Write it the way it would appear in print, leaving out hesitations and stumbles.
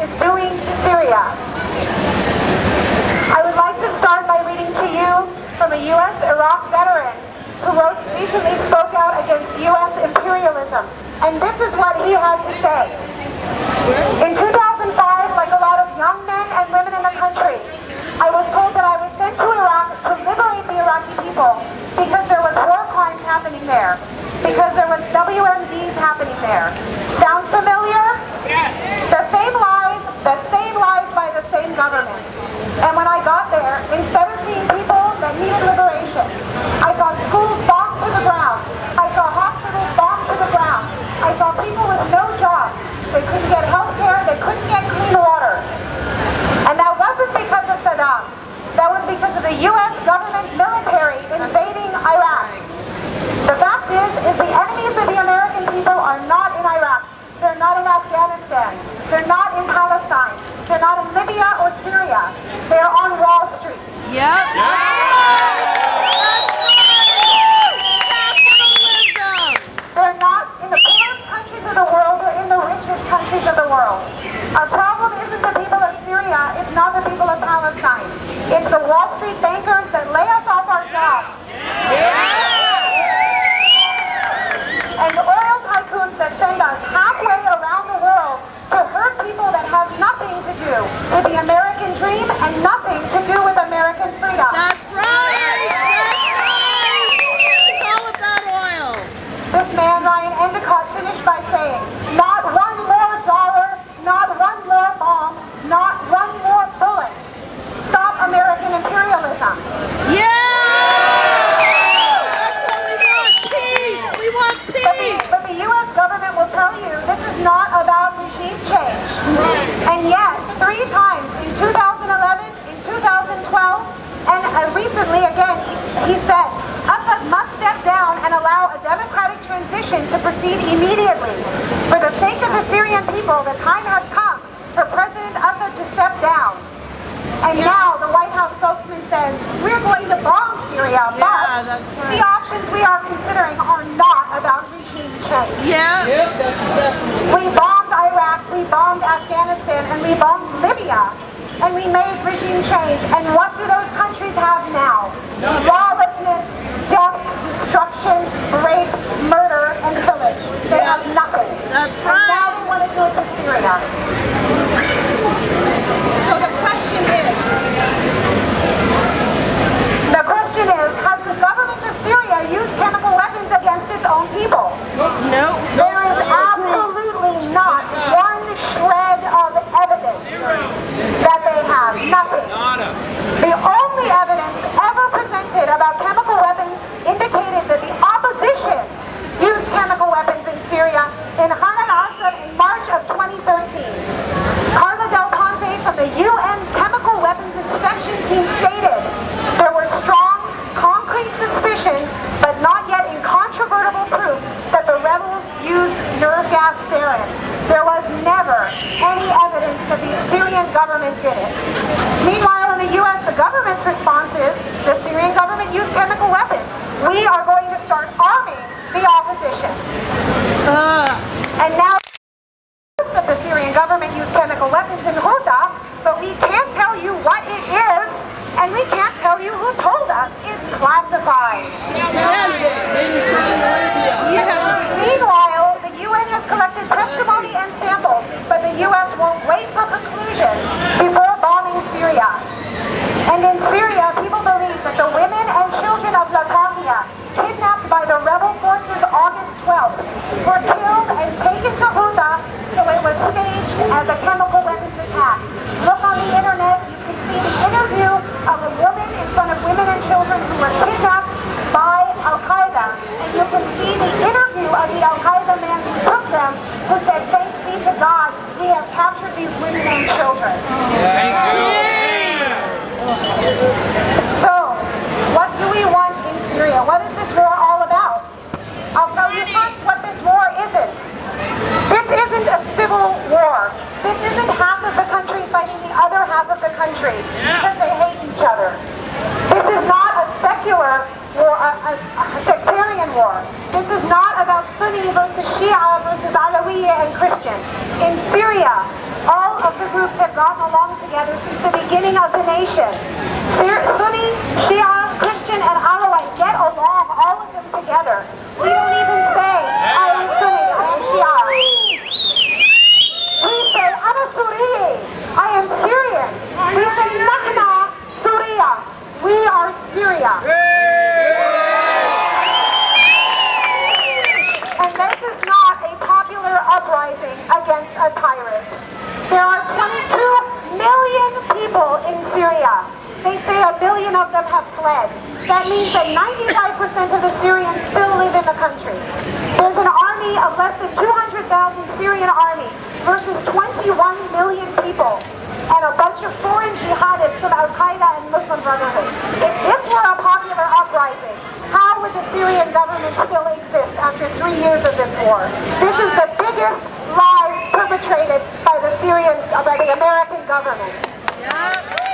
is doing to Syria. I would like to start by reading to you from a U.S. Iraq veteran who recently spoke out against U.S. imperialism. And this is what he had to say. In 2005, like a lot of young men and women in the country, I was told that I was sent to Iraq to liberate the Iraqi people because there was war crimes happening there, because there was WMDs happening there. Sound familiar? Yes. The same lies by the same government. And when I got there, instead of seeing people that needed liberation, I saw schools bombed to the ground. I saw hospitals bombed to the ground. I saw people with no jobs. They couldn't get health care. They couldn't get clean water. And that wasn't because of Saddam. That was because of the U.S. government military invading Iraq. The fact is the enemies of the American people are not in Iraq. They're not in Afghanistan. They're not in Palestine. They're not in Libya or Syria. They're on Wall Street. Yep. They're not in the poorest countries of the world. They're in the richest countries of the world. Our problem isn't the people of Syria. It's not the people of Palestine. It's the Wall Street bankers that lay us off our jobs. And oil tycoons that send us halfway around the world to hurt people that have nothing to do with the American dream and nothing to do with American freedom. That's right! It's all about oil. This man, Ryan Endicott, finished by saying, not one more dollar, not one more bomb, not one more bullet. Stop American imperialism. Yeah! But the U.S. government will tell you this is not about regime change. And yet, 3 times in 2011, in 2012, and recently again, he said, Assad must step down and allow a democratic transition to proceed immediately. For the sake of the Syrian people, the time has come for President Assad to step down. And now the White House spokesman says, we're going to bomb Syria, but the options we are considering are not about regime change. Yeah. Yep, that's exactly. We bombed Iraq, we bombed Afghanistan, and we bombed Libya. And we made regime change. And what do those countries have now? Lawlessness, death, destruction, rape, murder, and pillage. They have nothing. That's And right. now they want to do it to Syria. So the question is, has the government of Syria used chemical weapons against its own people? No. There is absolutely not one shred of evidence that they have. Nothing. The only evidence ever presented about chemical weapons indicated that the opposition used chemical weapons in Syria in Khan al-Assad in March of 2013. Carla Del Ponte from the UN Chemical Weapons Inspection Team stated there were strong, concrete suspicions, but not yet incontrovertible proof that the rebels used nerve gas sarin. There was never any evidence that the Syrian government did it. Meanwhile, in the U.S., the government's response is the Syrian government used chemical weapons. We are going to start arming the opposition. And now that the Syrian government used chemical weapons in Ghouta, but we can't tell you what it is, and we can't tell you who told us. It's classified. Meanwhile, the UN has collected testimony and samples, but the US won't wait for conclusions before bombing Syria. And in Syria, people believe that the women and children of Latakia, kidnapped by the rebel forces August 12th, were killed and taken to Ghouta, so it was staged as a chemical weapons attack. Look on the internet, you can see the interview of a woman in front of women and children who were kidnapped by Al-Qaeda. And you can see the interview of the Al-Qaeda man who took them, who said, thanks be to God, we have captured these women and children. So, what do we want in Syria? What is this war all about? I'll tell you first what this war isn't. This isn't a civil war. This isn't half of the country fighting the other half of the country because they hate each other. This is not a secular war, a sectarian war. This is not about Sunni versus Shia versus Alawiya and Christian. In Syria, all of of the groups have gotten along together since the beginning of the nation. Sunni, Shia, Christian, and Alawite get along, all of them together. We don't even say, I am Sunni, I am Shia. We say, Ana Suri, I am Syrian. We say, Nahna Syria, we are Syria. And this is not a popular uprising against a tyrant. There are 22 million people in Syria. They say 1 billion of them have fled. That means that 95% of the Syrians still live in the country. There's an army of less than 200,000 Syrian army versus 21 million people and a bunch of foreign jihadists from Al-Qaeda and Muslim Brotherhood. If this were a popular uprising, how would the Syrian government still exist after 3 years of this war? This is the biggest lie perpetrated by the American government. Yep.